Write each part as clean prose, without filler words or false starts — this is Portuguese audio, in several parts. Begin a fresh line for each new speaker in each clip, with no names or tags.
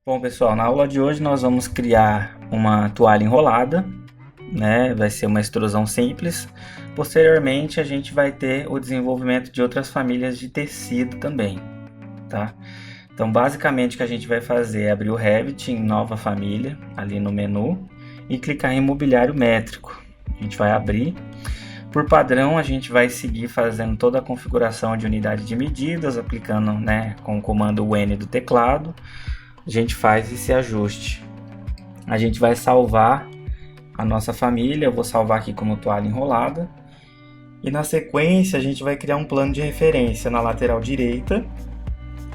Bom, pessoal, na aula de hoje nós vamos criar uma toalha enrolada, né? Vai ser uma extrusão simples. Posteriormente, a gente vai ter o desenvolvimento de outras famílias de tecido também, tá? Então, basicamente, o que a gente vai fazer é abrir o Revit em nova família, ali no menu, e clicar em mobiliário métrico. A gente vai abrir. Por padrão, a gente vai seguir fazendo toda a configuração de unidade de medidas, aplicando, né, com o comando N do teclado. A gente faz esse ajuste. A gente vai salvar a nossa família, eu vou salvar aqui como toalha enrolada. E na sequência a gente vai criar um plano de referência na lateral direita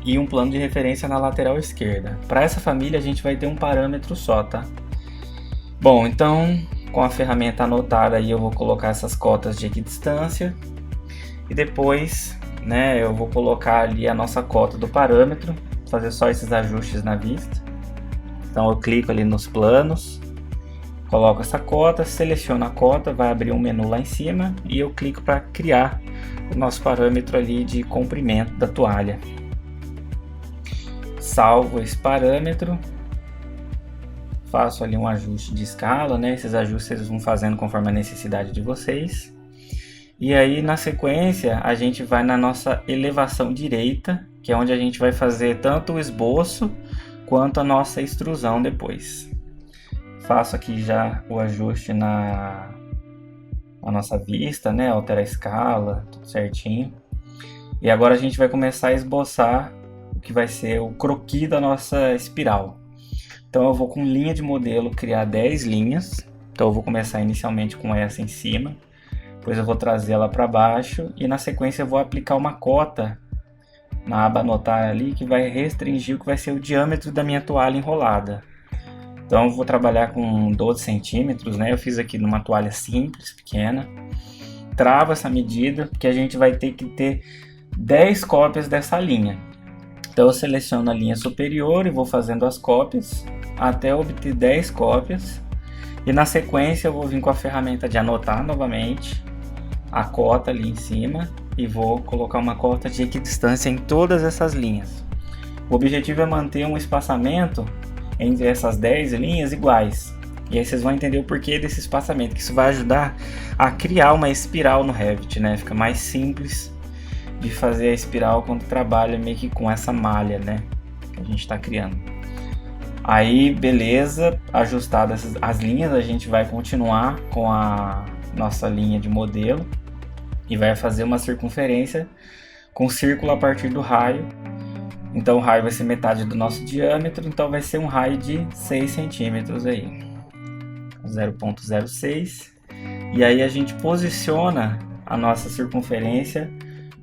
e um plano de referência na lateral esquerda. Para essa família a gente vai ter um parâmetro só, tá? Bom, então com a ferramenta anotada aí eu vou colocar essas cotas de equidistância e depois, né, eu vou colocar ali a nossa cota do parâmetro, fazer só esses ajustes na vista. Então eu clico ali nos planos, coloco essa cota, seleciono a cota, vai abrir um menu lá em cima e eu clico para criar o nosso parâmetro ali de comprimento da toalha. Salvo esse parâmetro, faço ali um ajuste de escala, né? Esses ajustes vocês vão fazendo conforme a necessidade de vocês. E aí na sequência a gente vai na nossa elevação direita, que é onde a gente vai fazer tanto o esboço quanto a nossa extrusão depois. Faço aqui já o ajuste na nossa vista, né? Altera a escala, tudo certinho. E agora a gente vai começar a esboçar o que vai ser o croquis da nossa espiral. Então eu vou com linha de modelo criar 10 linhas. Então eu vou começar inicialmente com essa em cima. Depois eu vou trazer ela para baixo e na sequência eu vou aplicar uma cota na aba anotar ali que vai restringir o que vai ser o diâmetro da minha toalha enrolada. Então eu vou trabalhar com 12 centímetros, né? Eu fiz aqui numa toalha simples, pequena. Travo essa medida porque a gente vai ter que ter 10 cópias dessa linha. Então eu seleciono a linha superior e vou fazendo as cópias até obter 10 cópias. E na sequência eu vou vir com a ferramenta de anotar novamente a cota ali em cima e vou colocar uma cota de equidistância em todas essas linhas. O objetivo é manter um espaçamento entre essas 10 linhas iguais. E aí vocês vão entender o porquê desse espaçamento, que isso vai ajudar a criar uma espiral no Revit, né? Fica mais simples de fazer a espiral quando trabalha meio que com essa malha, né, que a gente está criando. Aí, beleza, ajustadas as linhas, a gente vai continuar com a nossa linha de modelo e vai fazer uma circunferência com círculo a partir do raio. Então o raio vai ser metade do nosso diâmetro, então vai ser um raio de 6 centímetros aí, 0,06. E aí a gente posiciona a nossa circunferência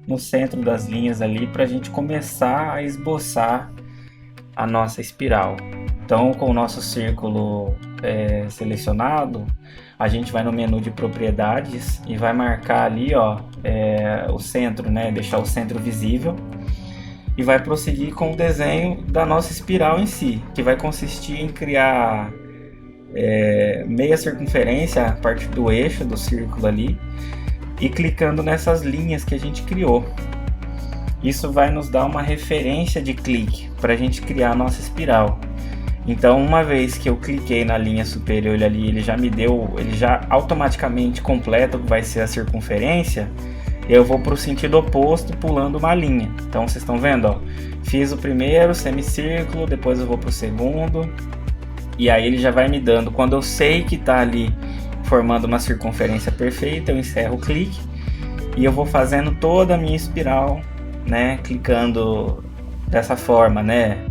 no centro das linhas ali para a gente começar a esboçar a nossa espiral. Então, com o nosso círculo selecionado, a gente vai no menu de propriedades e vai marcar ali, ó, o centro, né? Deixar o centro visível e vai prosseguir com o desenho da nossa espiral em si, que vai consistir em criar meia circunferência a partir do eixo do círculo ali e clicando nessas linhas que a gente criou. Isso vai nos dar uma referência de clique para a gente criar a nossa espiral. Então, uma vez que eu cliquei na linha superior ali, ele já automaticamente completa o que vai ser a circunferência. Eu vou para o sentido oposto pulando uma linha. Então vocês estão vendo, ó, fiz o primeiro semicírculo, depois eu vou para o segundo e aí ele já vai me dando. Quando eu sei que está ali formando uma circunferência perfeita, eu encerro o clique e eu vou fazendo toda a minha espiral, né, clicando dessa forma, né,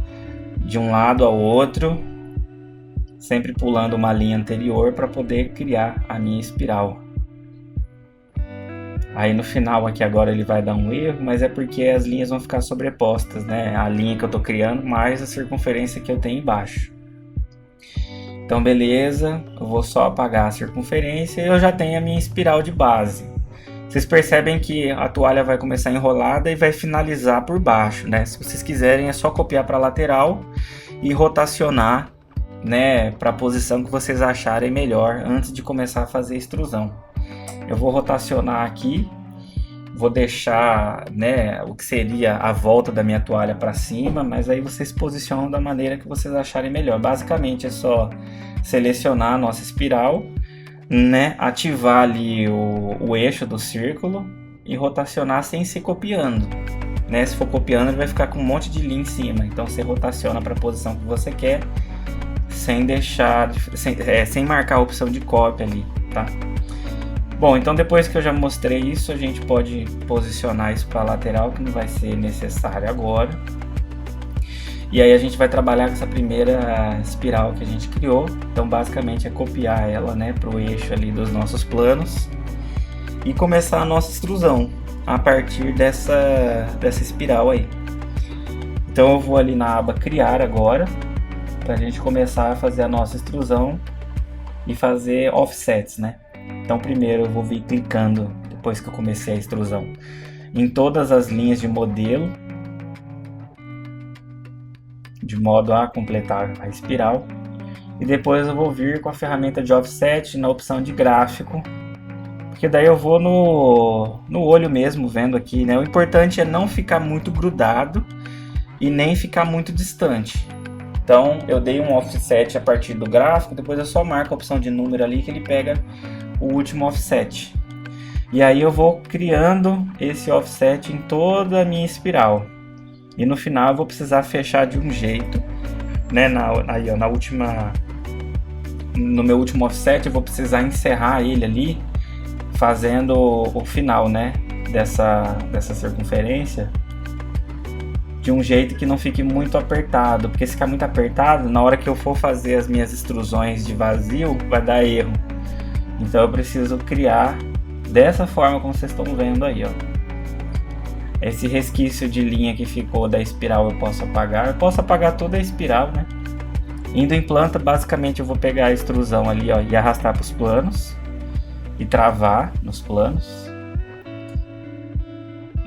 de um lado ao outro, sempre pulando uma linha anterior para poder criar a minha espiral. Aí no final aqui agora ele vai dar um erro, mas é porque as linhas vão ficar sobrepostas, né, a linha que eu estou criando mais a circunferência que eu tenho embaixo. Então beleza, eu vou só apagar a circunferência e eu já tenho a minha espiral de base. Vocês percebem que a toalha vai começar enrolada e vai finalizar por baixo, né? Se vocês quiserem é só copiar para a lateral e rotacionar, né, para a posição que vocês acharem melhor antes de começar a fazer a extrusão. Eu vou rotacionar aqui vou deixar, né, o que seria a volta da minha toalha para cima, mas aí vocês posicionam da maneira que vocês acharem melhor. Basicamente é só selecionar a nossa espiral, né, ativar ali o eixo do círculo e rotacionar sem ser copiando, né? Se for copiando, ele vai ficar com um monte de linha em cima, então você rotaciona para a posição que você quer, sem deixar, sem marcar a opção de cópia ali, tá? Bom, então depois que eu já mostrei isso, a gente pode posicionar isso para a lateral, que não vai ser necessário agora. E aí a gente vai trabalhar com essa primeira espiral que a gente criou. Então basicamente é copiar ela, né, para o eixo ali dos nossos planos e começar a nossa extrusão a partir dessa espiral aí. Então eu vou ali na aba criar agora, para a gente começar a fazer a nossa extrusão e fazer offsets, né? Então primeiro eu vou vir clicando, depois que eu comecei a extrusão, em todas as linhas de modelo, de modo a completar a espiral. E depois eu vou vir com a ferramenta de offset na opção de gráfico, porque daí eu vou no olho mesmo, vendo aqui, né? O importante é não ficar muito grudado e nem ficar muito distante. Então eu dei um offset a partir do gráfico, depois eu só marco a opção de número ali que ele pega o último offset. E aí eu vou criando esse offset em toda a minha espiral. E no final eu vou precisar fechar de um jeito, né? No meu último offset eu vou precisar encerrar ele ali, fazendo o final, né, dessa circunferência, de um jeito que não fique muito apertado, porque se ficar muito apertado, na hora que eu for fazer as minhas extrusões de vazio, vai dar erro. Então eu preciso criar dessa forma como vocês estão vendo aí, ó. Esse resquício de linha que ficou da espiral eu posso apagar toda a espiral, né? Indo em planta, basicamente eu vou pegar a extrusão ali, ó, e arrastar para os planos e travar nos planos.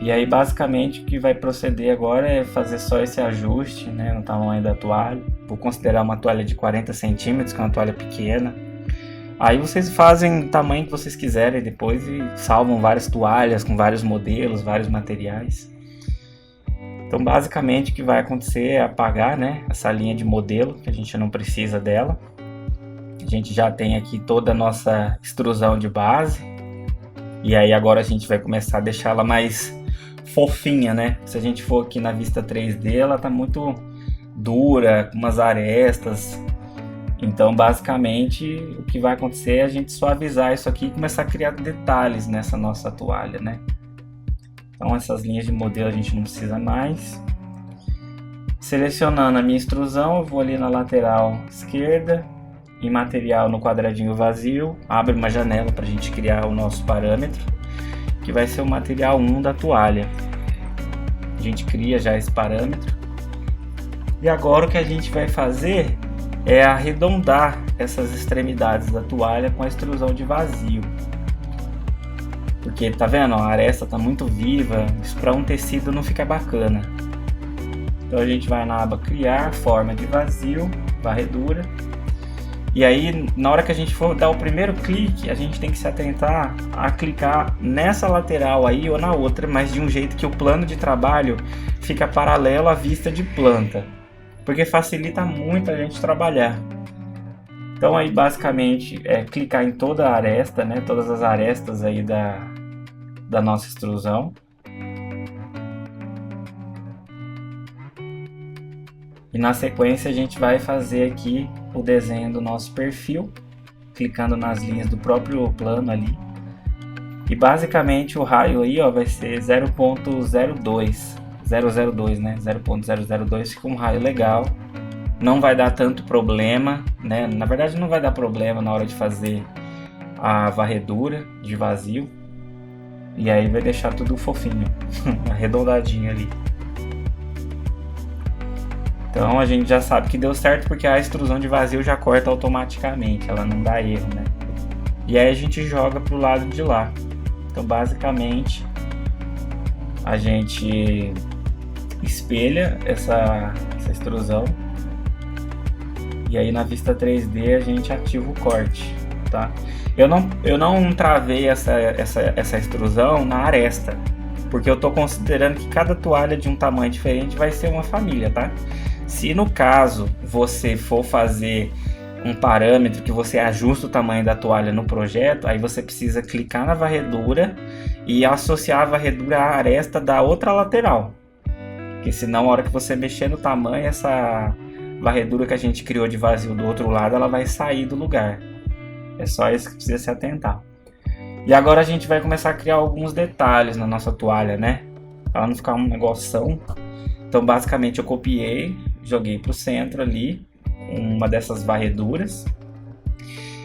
E aí basicamente o que vai proceder agora é fazer só esse ajuste, né, no tamanho da toalha. Vou considerar uma toalha de 40 centímetros, que é uma toalha pequena. Aí vocês fazem o tamanho que vocês quiserem depois e salvam várias toalhas com vários modelos, vários materiais. Então basicamente o que vai acontecer é apagar, né, essa linha de modelo, que a gente não precisa dela. A gente já tem aqui toda a nossa extrusão de base. E aí agora a gente vai começar a deixar ela mais fofinha, né? Se a gente for aqui na vista 3D, ela tá muito dura, com umas arestas. Então basicamente o que vai acontecer é a gente suavizar isso aqui e começar a criar detalhes nessa nossa toalha, né? Então essas linhas de modelo a gente não precisa mais. Selecionando a minha extrusão, eu vou ali na lateral esquerda, em material no quadradinho vazio, abre uma janela para a gente criar o nosso parâmetro, que vai ser o material 1 da toalha. A gente cria já esse parâmetro. E agora o que a gente vai fazer é arredondar essas extremidades da toalha com a extrusão de vazio. Porque tá vendo, a aresta tá muito viva, isso para um tecido não fica bacana. Então a gente vai na aba criar, forma de vazio, varredura. E aí na hora que a gente for dar o primeiro clique, a gente tem que se atentar a clicar nessa lateral aí ou na outra, mas de um jeito que o plano de trabalho fica paralelo à vista de planta, porque facilita muito a gente trabalhar. Então aí basicamente é clicar em toda a aresta, né, todas as arestas aí da nossa extrusão. E na sequência a gente vai fazer aqui o desenho do nosso perfil, clicando nas linhas do próprio plano ali. E basicamente o raio aí, ó, vai ser 0.02, 002, né? 0.002, fica um raio legal. Não vai dar tanto problema, né? Na verdade não vai dar problema na hora de fazer a varredura de vazio. E aí vai deixar tudo fofinho, arredondadinho ali. Então a gente já sabe que deu certo porque a extrusão de vazio já corta automaticamente, ela não dá erro, né? E aí a gente joga pro lado de lá. Então basicamente a gente espelha essa extrusão e aí na vista 3D a gente ativa o corte, tá? Eu não travei essa extrusão na aresta, porque eu estou considerando que cada toalha de um tamanho diferente vai ser uma família, tá? Se no caso você for fazer um parâmetro que você ajusta o tamanho da toalha no projeto, aí você precisa clicar na varredura e associar a varredura à aresta da outra lateral, porque senão a hora que você mexer no tamanho, essa varredura que a gente criou de vazio do outro lado, ela vai sair do lugar. É só isso que precisa se atentar. E agora a gente vai começar a criar alguns detalhes na nossa toalha, né? Para não ficar um negoção. Então basicamente eu copiei, joguei para o centro ali uma dessas varreduras.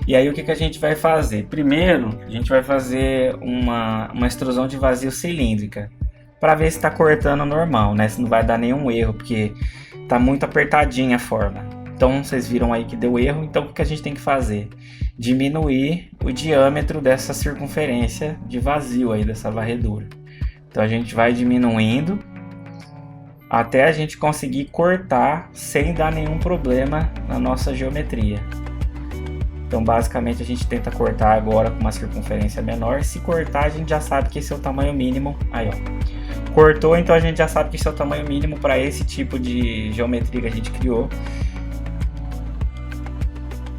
E aí o que a gente vai fazer? Primeiro a gente vai fazer uma extrusão de vazio cilíndrica para ver se está cortando normal, né? Se não vai dar nenhum erro, porque tá muito apertadinha a forma. Então vocês viram aí que deu erro. Então o que a gente tem que fazer? Diminuir o diâmetro dessa circunferência de vazio aí dessa varredura. Então a gente vai diminuindo até a gente conseguir cortar sem dar nenhum problema na nossa geometria. Então basicamente a gente tenta cortar agora com uma circunferência menor. Se cortar, a gente já sabe que esse é o tamanho mínimo. Aí ó, cortou, então a gente já sabe que esse é o tamanho mínimo para esse tipo de geometria que a gente criou.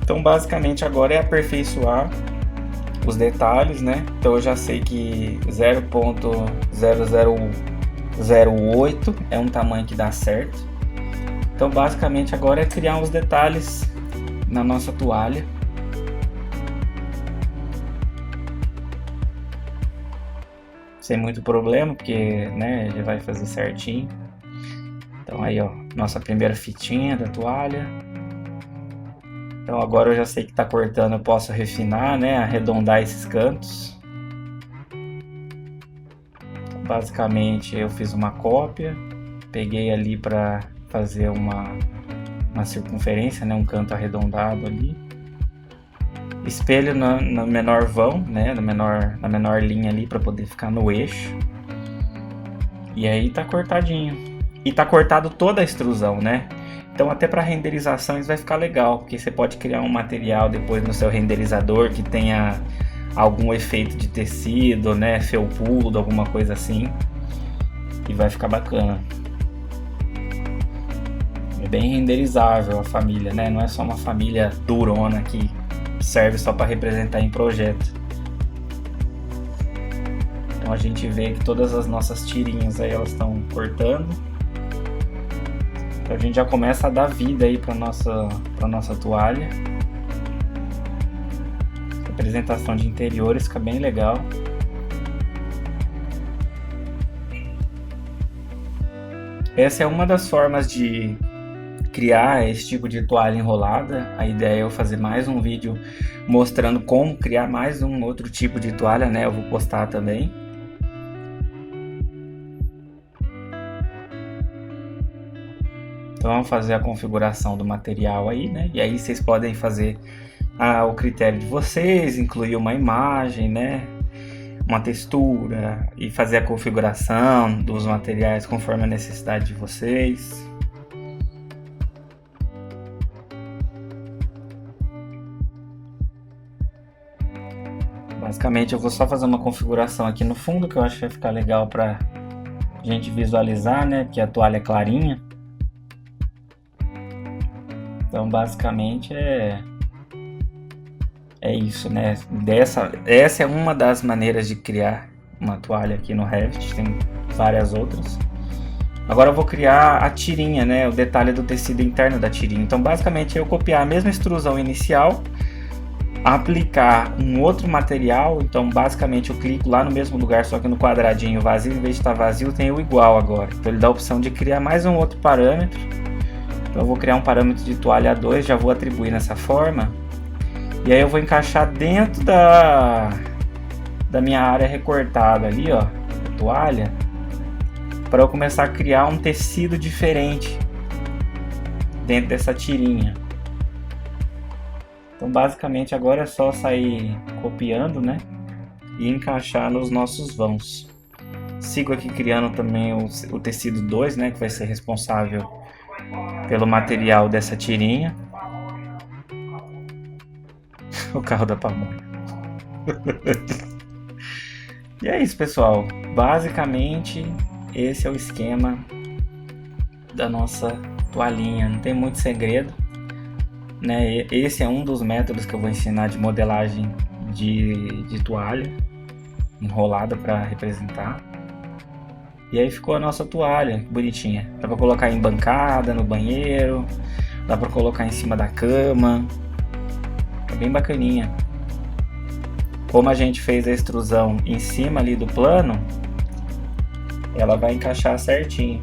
Então basicamente agora é aperfeiçoar os detalhes, né? Então eu já sei que 0.0008 é um tamanho que dá certo. Então basicamente agora é criar os detalhes na nossa toalha. Sem muito problema, porque né, ele vai fazer certinho. Então aí ó, nossa primeira fitinha da toalha. Então agora eu já sei que está cortando, eu posso refinar, né, arredondar esses cantos. Basicamente eu fiz uma cópia, peguei ali para fazer uma circunferência, né, um canto arredondado ali. Espelho no menor vão, né, na menor linha ali para poder ficar no eixo. E aí tá cortadinho. E tá cortado toda a extrusão, né? Então até para renderizações vai ficar legal, porque você pode criar um material depois no seu renderizador que tenha algum efeito de tecido, né, felpudo, alguma coisa assim, e vai ficar bacana. É bem renderizável a família, né? Não é só uma família durona que serve só para representar em projeto. Então a gente vê que todas as nossas tirinhas aí elas estão cortando. A gente já começa a dar vida aí para nossa toalha. A apresentação de interiores fica bem legal. Essa é uma das formas de criar esse tipo de toalha enrolada. A ideia é eu fazer mais um vídeo mostrando como criar mais um outro tipo de toalha, né? Eu vou postar também. Então vamos fazer a configuração do material aí, né? E aí vocês podem fazer o critério de vocês, incluir uma imagem, né? Uma textura e fazer a configuração dos materiais conforme a necessidade de vocês. Basicamente eu vou só fazer uma configuração aqui no fundo que eu acho que vai ficar legal para a gente visualizar, né? Que a toalha é clarinha. Então basicamente é isso, né? Essa é uma das maneiras de criar uma toalha aqui no Revit, tem várias outras. Agora eu vou criar a tirinha, né? O detalhe do tecido interno da tirinha. Então basicamente eu copiar a mesma extrusão inicial, aplicar um outro material. Então basicamente eu clico lá no mesmo lugar, só que no quadradinho vazio, em vez de estar vazio tem o igual agora. Então ele dá a opção de criar mais um outro parâmetro. Então eu vou criar um parâmetro de toalha 2, já vou atribuir nessa forma. E aí eu vou encaixar dentro da minha área recortada ali, ó, da toalha, para eu começar a criar um tecido diferente dentro dessa tirinha. Então basicamente agora é só sair copiando, né, e encaixar nos nossos vãos. Sigo aqui criando também o tecido 2, né, que vai ser responsável pelo material dessa tirinha. O carro da pamonha. E é isso, pessoal. Basicamente, esse é o esquema da nossa toalhinha. Não tem muito segredo, né? Esse é um dos métodos que eu vou ensinar de modelagem de toalha enrolada para representar. E aí ficou a nossa toalha, bonitinha. Dá para colocar em bancada, no banheiro, dá para colocar em cima da cama. É bem bacaninha. Como a gente fez a extrusão em cima ali do plano, ela vai encaixar certinho.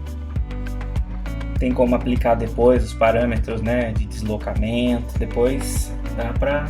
Tem como aplicar depois os parâmetros, né, de deslocamento. Depois dá para